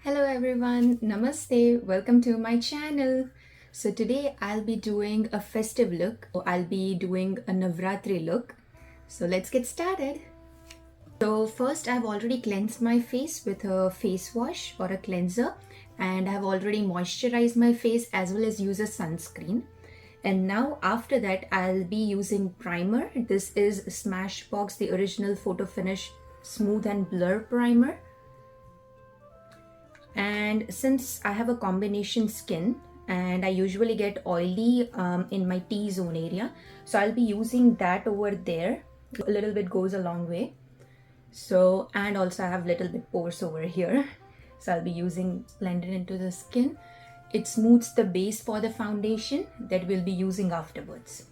Hello everyone, Namaste, welcome to my channel. So today I'll be doing a festive look. I'll be doing a Navratri look. So let's get started. So first I've already cleansed my face with a face wash or a cleanser, and I've already moisturized my face as well as use a sunscreen. And now after that I'll be using primer. This is Smashbox, the original photo finish smooth and blur primer. And since I have a combination skin and I usually get oily in my T-zone area, so I'll be using that over there. A little bit goes a long way. So, and also I have little bit pores over here, so I'll be using blended into the skin. It smooths the base for the foundation that we'll be using afterwards.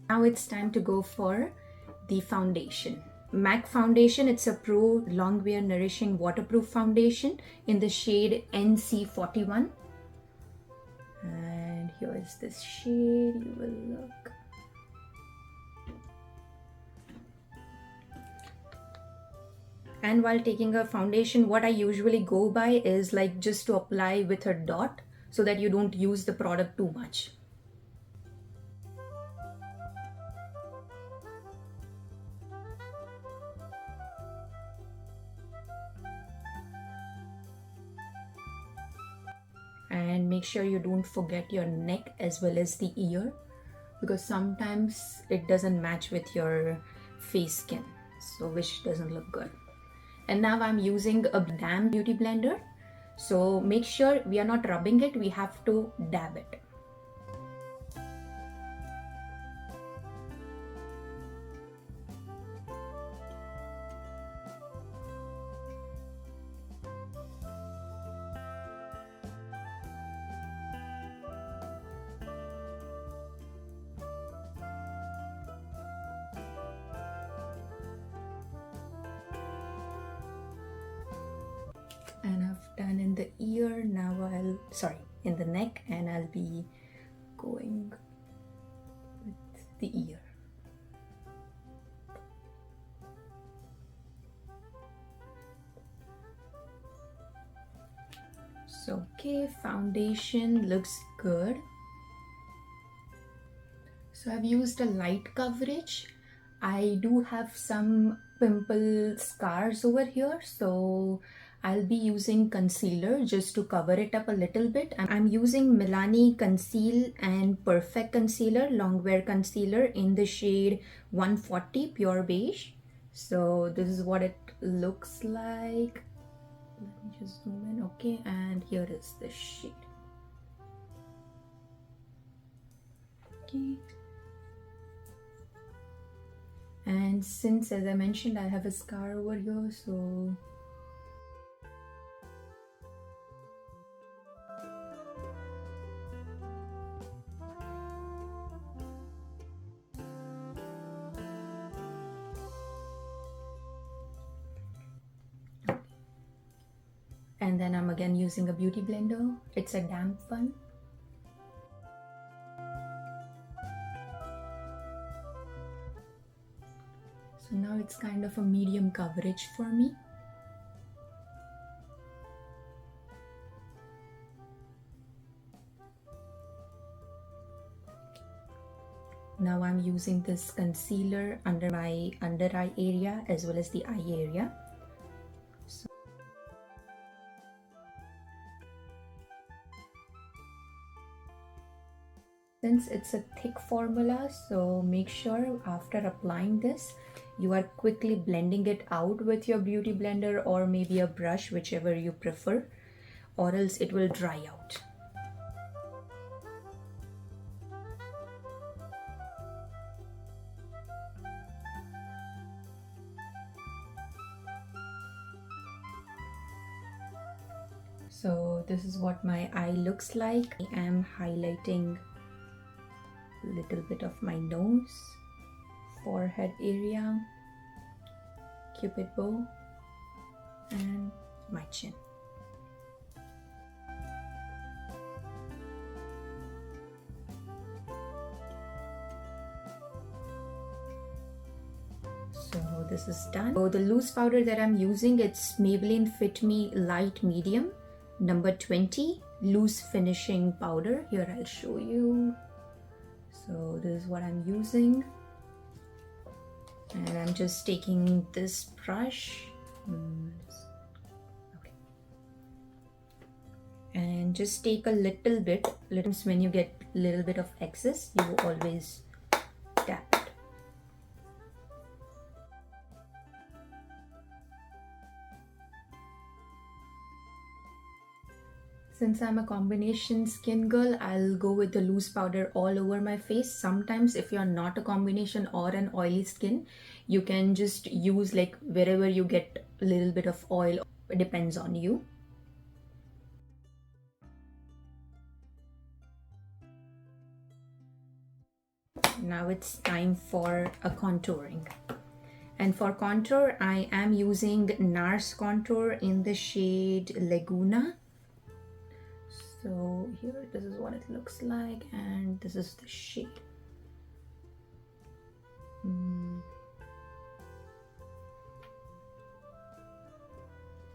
Now it's time to go for the foundation. M.A.C foundation, it's a Pro Longwear Nourishing Waterproof Foundation in the shade NC41. And here is this shade, you will look. And while taking a foundation, what I usually go by is like just to apply with a dot so that you don't use the product too much. And make sure you don't forget your neck as well as the ear, because sometimes it doesn't match with your face skin, so which doesn't look good. And now I'm using a Glam beauty blender, so make sure we are not rubbing it, we have to dab it. And I've done in the ear. Now in the neck, and I'll be going with the ear. So okay, foundation looks good. So I've used a light coverage. I do have some pimple scars over here, so I'll be using concealer just to cover it up a little bit. I'm using Milani Conceal and Perfect Concealer, Longwear Concealer in the shade 140 Pure Beige. So this is what it looks like. Let me just zoom in, okay, and here is the shade. Okay. And since, as I mentioned, I have a scar over here, so and then I'm again using a beauty blender. It's a damp one. So now it's kind of a medium coverage for me. Now I'm using this concealer under my under eye area as well as the eye area. Since it's a thick formula, so make sure after applying this, you are quickly blending it out with your beauty blender or maybe a brush, whichever you prefer, or else it will dry out. So this is what my eye looks like. I am highlighting a little bit of my nose, forehead area, cupid bow, and my chin. this is done. So the loose powder that I'm using, it's Maybelline Fit Me Light Medium number 20 loose finishing powder. Here I'll show you. So this is what I'm using, and I'm just taking this brush and just take a little bit. When you get a little bit of excess, you always tap it. Since I'm a combination skin girl, I'll go with the loose powder all over my face. Sometimes if you're not a combination or an oily skin, you can just use like wherever you get a little bit of oil. It depends on you. Now it's time for a contouring. And for contour, I am using NARS contour in the shade Laguna. So here, this is what it looks like, and this is the shade.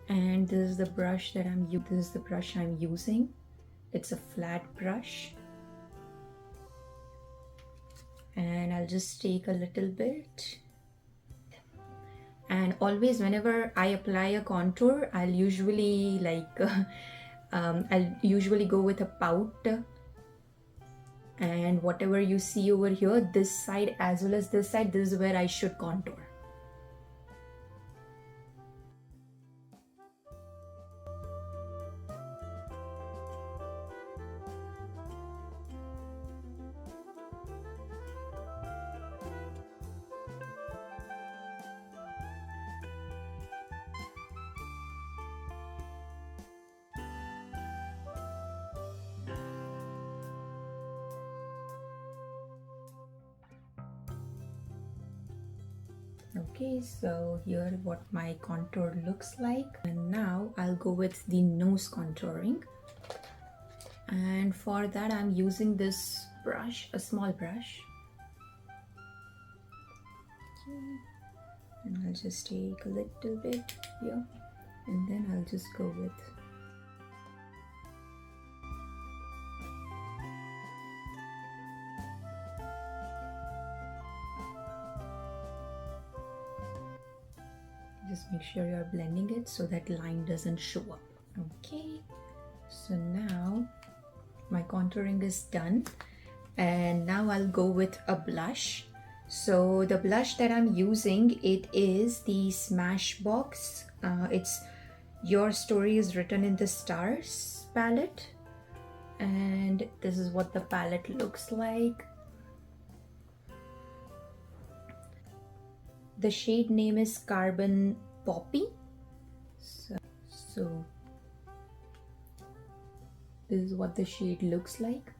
And this is the brush that I'm using. It's a flat brush. And I'll just take a little bit. And always whenever I apply a contour, I'll usually go with a pout, and whatever you see over here, this side as well as this side, this is where I should contour. Okay, so here what my contour looks like. And now I'll go with the nose contouring. And for that I'm using this brush, a small brush. Okay. And I'll just take a little bit here, and then I'll just go with just make sure you're blending it so that line doesn't show up. Okay, so now my contouring is done, and now I'll go with a blush. So the blush that I'm using, it is the Smashbox. It's Your Story is Written in the Stars palette, and this is what the palette looks like. The shade name is Carbon Poppy. So this is what the shade looks like.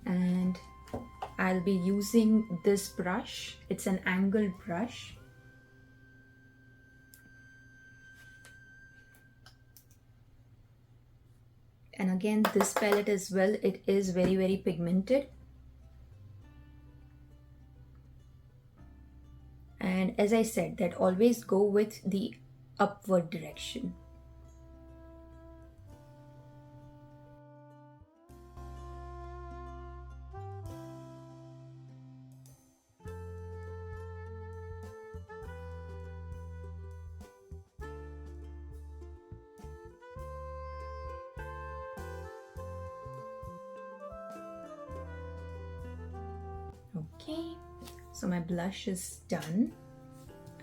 And I'll be using this brush. It's an angled brush. And again, this palette as well, it is very, very pigmented. And as I said, that always go with the upward direction. Okay, so my blush is done.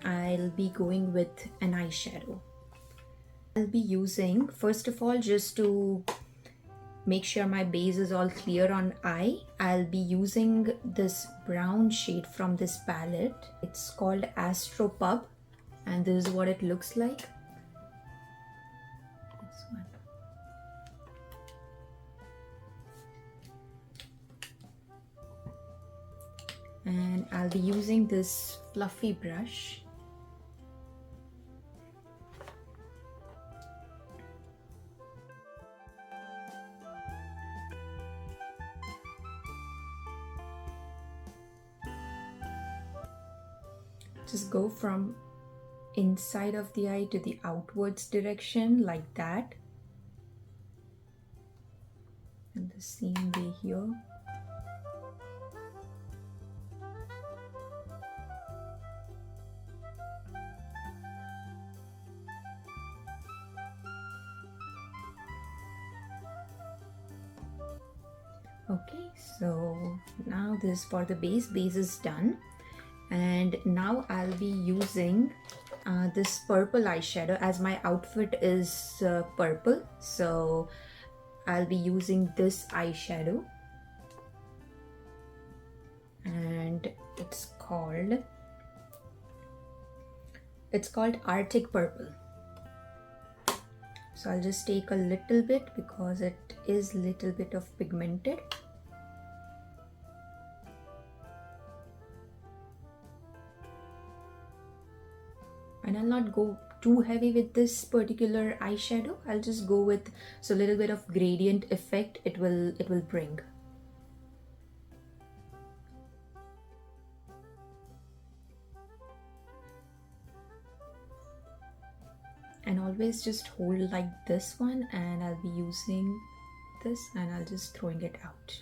I'll be going with an eyeshadow. I'll be using, first of all, just to make sure my base is all clear on eye, I'll be using this brown shade from this palette. It's called Astro Pub, and this is what it looks like. This one. And I'll be using this fluffy brush. Just go from inside of the eye to the outwards direction like that. And the same way here. Okay, so now this for the base. Base is done. And now I'll be using this purple eyeshadow, as my outfit is purple. So I'll be using this eyeshadow. And it's called Arctic Purple. So I'll just take a little bit because it is little bit of pigmented. And I'll not go too heavy with this particular eyeshadow. I'll just go with so little bit of gradient effect it will bring. And always just hold like this one, and I'll be using this and I'll just throwing it out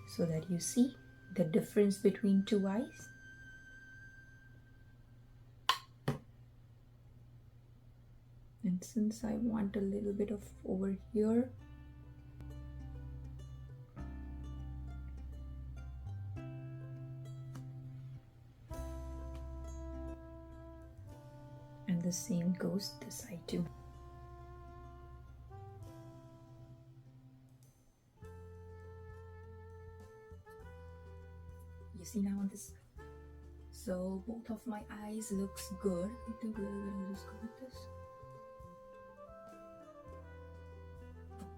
so that you see the difference between two eyes. And since I want a little bit of over here, and the same goes this side too. You see now on this, so both of my eyes looks good. I think we'll just go with this.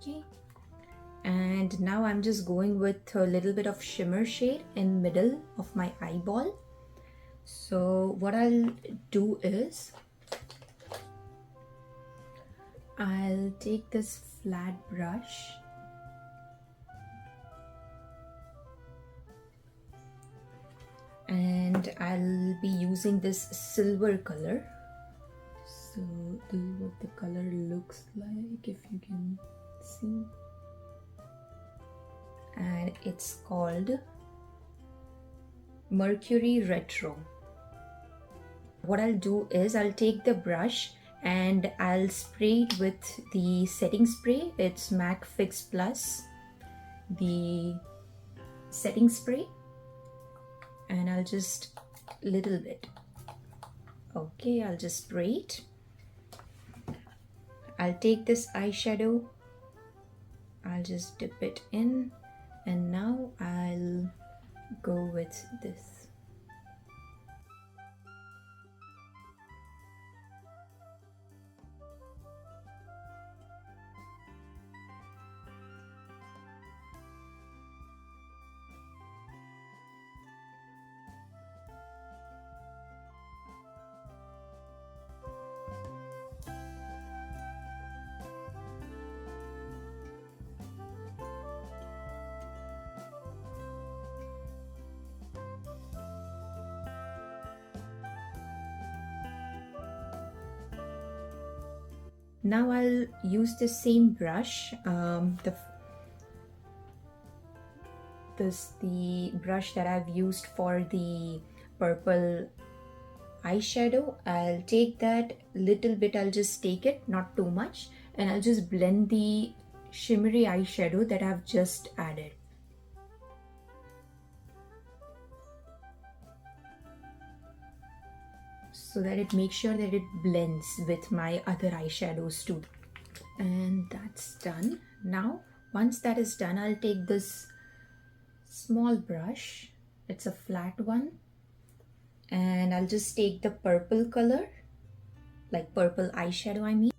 Okay, and now I'm just going with a little bit of shimmer shade in middle of my eyeball. So what I'll do is I'll take this flat brush and I'll be using this silver color. So this is what the color looks like, if you can see. And it's called Mercury Retro. What I'll do is I'll take the brush and I'll spray it with the setting spray. It's M.A.C Fix Plus, the setting spray, and I'll just little bit. Okay, I'll just spray it. I'll take this eyeshadow, I'll just dip it in, and now I'll go with this. Now I'll use the same brush, the brush that I've used for the purple eyeshadow. I'll take that little bit, I'll just take it, not too much, and I'll just blend the shimmery eyeshadow that I've just added. So that it makes sure that it blends with my other eyeshadows too. And that's done. Now once that is done, I'll take this small brush, it's a flat one, and I'll just take the purple color, like purple eyeshadow I mean.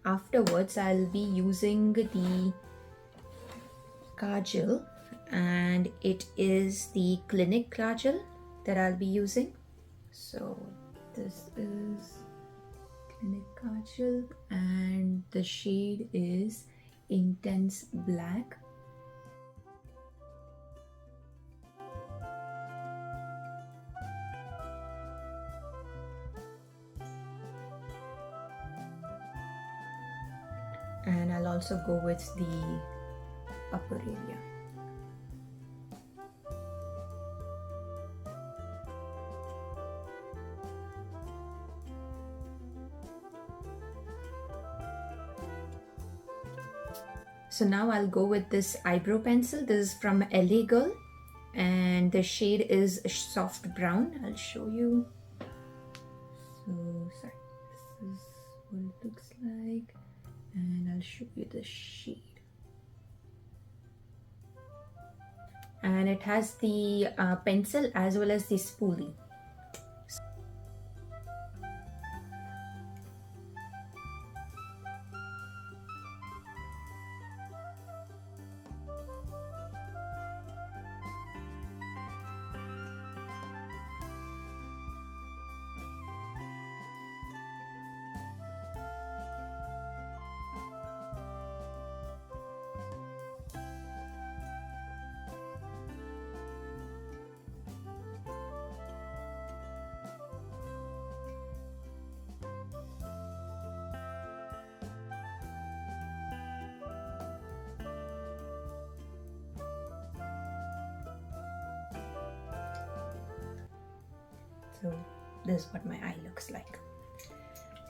Afterwards, I'll be using the kajal, and it is the Clinic Kajal that I'll be using. So this is Clinic Kajal and the shade is Intense Black. And I'll also go with the upper area. So now I'll go with this eyebrow pencil. This is from LA Girl and the shade is soft brown. I'll show you. So sorry, this is what it looks like, and I'll show you the shade. And it has the pencil as well as the spoolie. So this is what my eye looks like.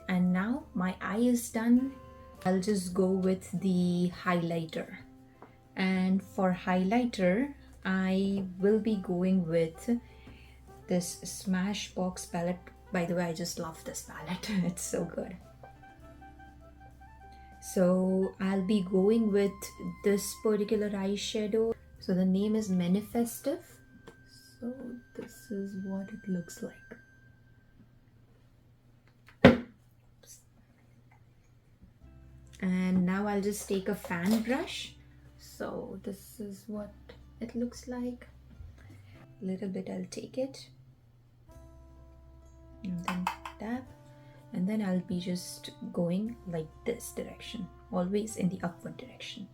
And now my eye is done. I'll just go with the highlighter. And for highlighter, I will be going with this Smashbox palette. By the way, I just love this palette. It's so good. So I'll be going with this particular eyeshadow. So the name is Festive. So this is what it looks like. And now I'll just take a fan brush. So this is what it looks like. A little bit I'll take it and then tap, and then I'll be just going like this direction, always in the upward direction.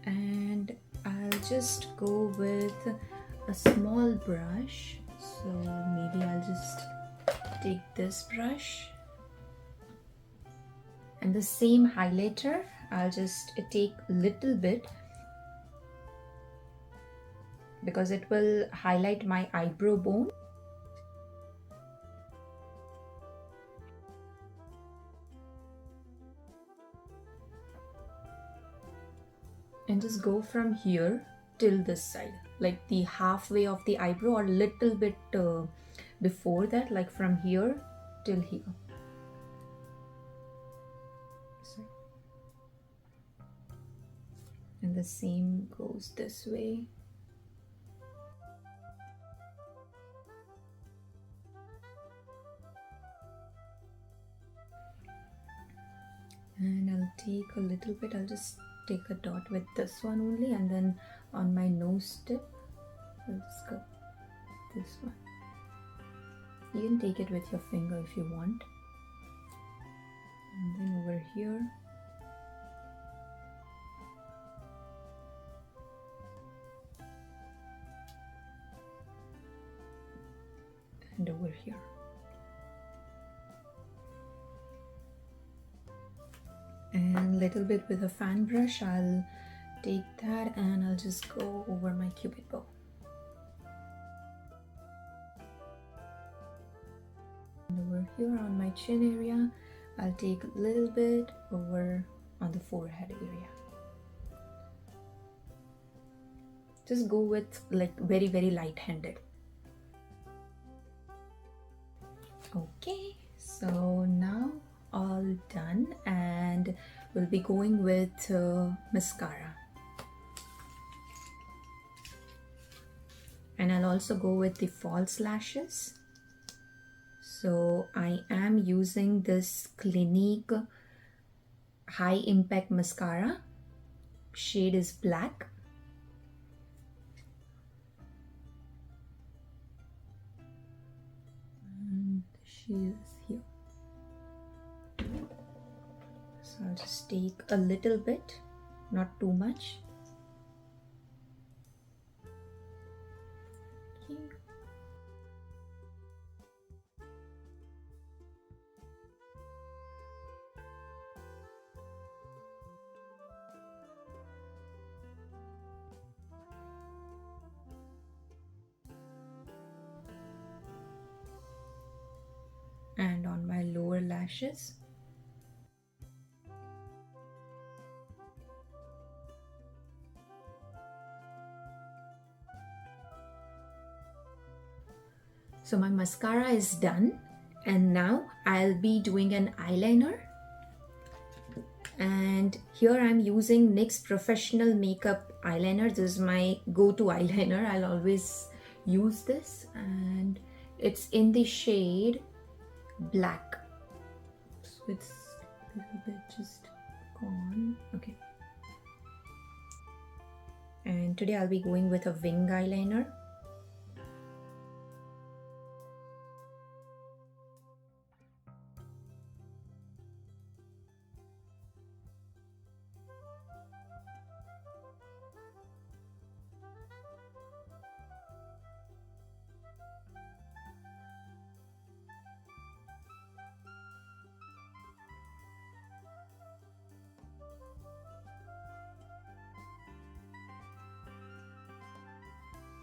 And I'll just go with a small brush. So maybe I'll just take this brush and the same highlighter. I'll just take a little bit because it will highlight my eyebrow bone. And just go from here till this side, like the halfway of the eyebrow or a little bit before that, like from here till here. So, and the same goes this way. And I'll take a little bit, I'll just take a dot with this one only, and then on my nose tip I'll just go this one. You can take it with your finger if you want. And then over here, and over here. And a little bit with a fan brush, I'll take that and I'll just go over my cupid bow. And over here on my chin area, I'll take a little bit over on the forehead area. Just go with like very light-handed. Okay, So now all done, and we'll be going with mascara. And I'll also go with the false lashes. So I am using this Clinique High Impact Mascara. Shade is black. And she is here. So I'll just take a little bit, not too much. Okay. And on my lower lashes. So my mascara is done, and now I'll be doing an eyeliner. And here I'm using NYX Professional Makeup Eyeliner. This is my go-to eyeliner. I'll always use this, and it's in the shade black. So it's a little bit just gone. Okay. And today I'll be going with a wing eyeliner.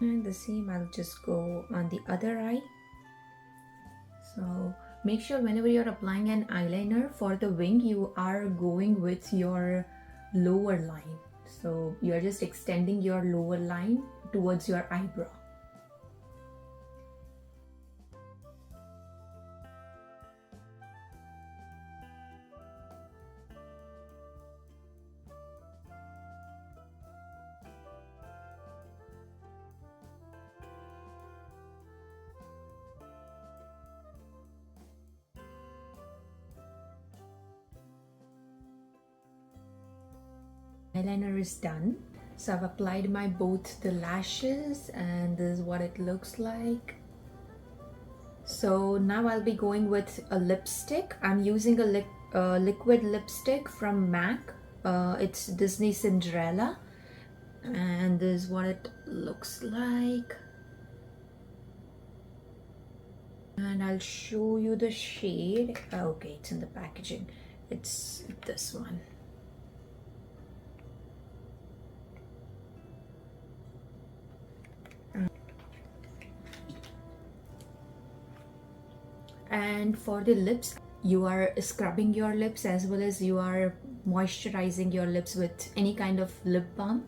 And the same, I'll just go on the other eye. So make sure whenever you're applying an eyeliner for the wing, you are going with your lower line. So you're just extending your lower line towards your eyebrow. Eyeliner is done. So I've applied my both the lashes, and this is what it looks like. So now I'll be going with a lipstick. I'm using a liquid lipstick from M.A.C. It's Disney Cinderella, and this is what it looks like. And I'll show you the shade. Okay, it's in the packaging. It's this one. And for the lips, you are scrubbing your lips as well as you are moisturizing your lips with any kind of lip balm.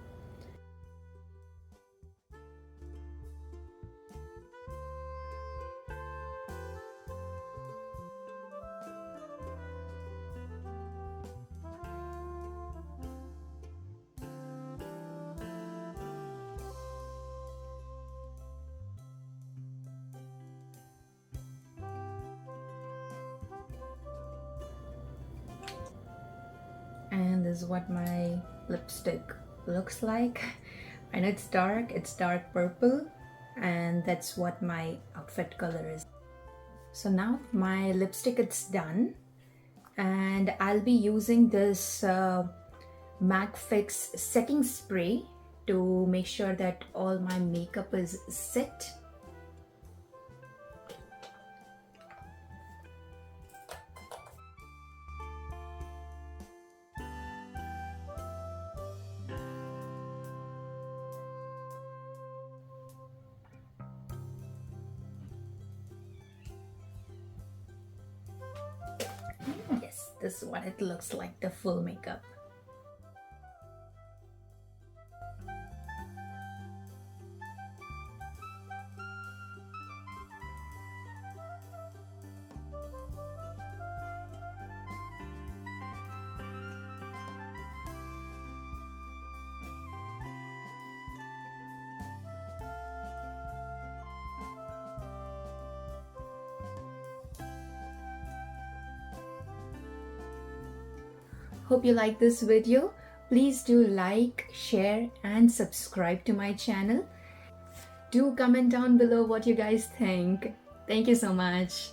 And this is what my lipstick looks like. I know it's dark purple, and that's what my outfit color is. So now my lipstick is done, and I'll be using this M.A.C Fix setting spray to make sure that all my makeup is set. Yes, this is what it looks like, the full makeup. Hope you like this video. Please do like, share and subscribe to my channel. Do comment down below what you guys think. Thank you so much.